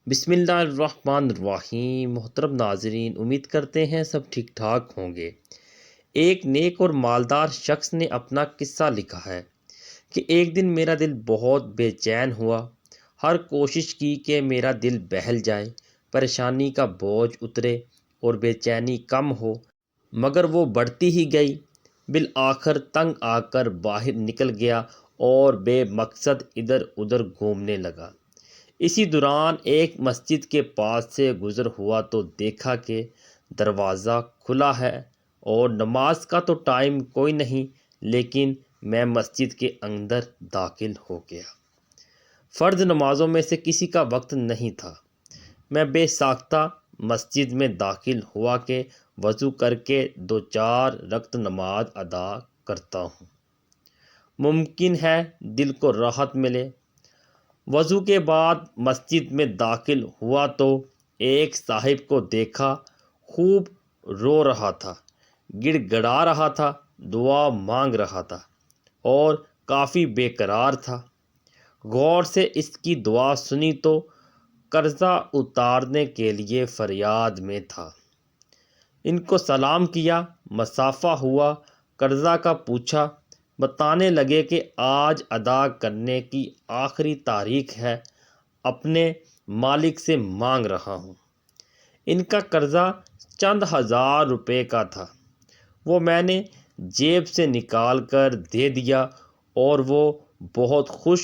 بسم اللہ الرحمن الرحیم۔ محترم ناظرین، امید کرتے ہیں سب ٹھیک ٹھاک ہوں گے۔ ایک نیک اور مالدار شخص نے اپنا قصہ لکھا ہے کہ ایک دن میرا دل بہت بے چین ہوا۔ ہر کوشش کی کہ میرا دل بہل جائے، پریشانی کا بوجھ اترے اور بے چینی کم ہو، مگر وہ بڑھتی ہی گئی۔ بالآخر تنگ آ کر باہر نکل گیا اور بے مقصد ادھر ادھر گھومنے لگا۔ اسی دوران ایک مسجد کے پاس سے گزر ہوا تو دیکھا کہ دروازہ کھلا ہے اور نماز کا تو ٹائم کوئی نہیں، لیکن میں مسجد کے اندر داخل ہو گیا۔ فرض نمازوں میں سے کسی کا وقت نہیں تھا۔ میں بے ساختہ مسجد میں داخل ہوا کہ وضو کر کے 2-4 رکعت نماز ادا کرتا ہوں، ممکن ہے دل کو راحت ملے۔ وضو کے بعد مسجد میں داخل ہوا تو ایک صاحب کو دیکھا، خوب رو رہا تھا، گڑ گڑا رہا تھا، دعا مانگ رہا تھا اور کافی بے قرار تھا۔ غور سے اس کی دعا سنی تو قرضہ اتارنے کے لیے فریاد میں تھا۔ ان کو سلام کیا، مصافحہ ہوا، قرضہ کا پوچھا، بتانے لگے کہ آج ادا کرنے کی آخری تاریخ ہے، اپنے مالک سے مانگ رہا ہوں۔ ان کا قرضہ چند ہزار روپے کا تھا، وہ میں نے جیب سے نکال کر دے دیا اور وہ بہت خوش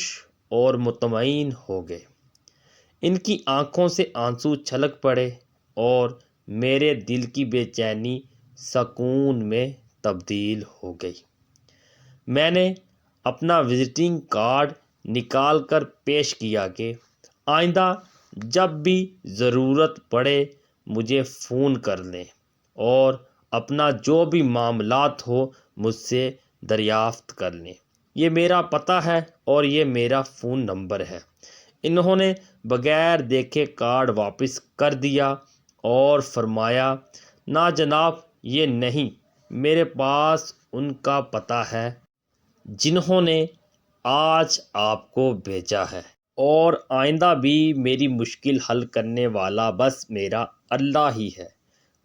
اور مطمئن ہو گئے۔ ان کی آنکھوں سے آنسو چھلک پڑے اور میرے دل کی بے چینی سکون میں تبدیل ہو گئی۔ میں نے اپنا وزٹنگ کارڈ نکال کر پیش کیا کہ آئندہ جب بھی ضرورت پڑے مجھے فون کر لیں اور اپنا جو بھی معاملات ہو مجھ سے دریافت کر لیں۔ یہ میرا پتہ ہے اور یہ میرا فون نمبر ہے۔ انہوں نے بغیر دیکھے کارڈ واپس کر دیا اور فرمایا، نا جناب، یہ نہیں، میرے پاس ان کا پتہ ہے جنہوں نے آج آپ کو بھیجا ہے، اور آئندہ بھی میری مشکل حل کرنے والا بس میرا اللہ ہی ہے۔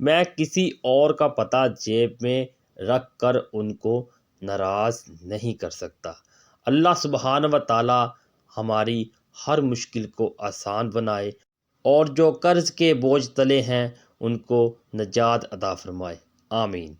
میں کسی اور کا پتہ جیب میں رکھ کر ان کو ناراض نہیں کر سکتا۔ اللہ سبحانہ و تعالی ہماری ہر مشکل کو آسان بنائے اور جو قرض کے بوجھ تلے ہیں ان کو نجات عطا فرمائے، آمین۔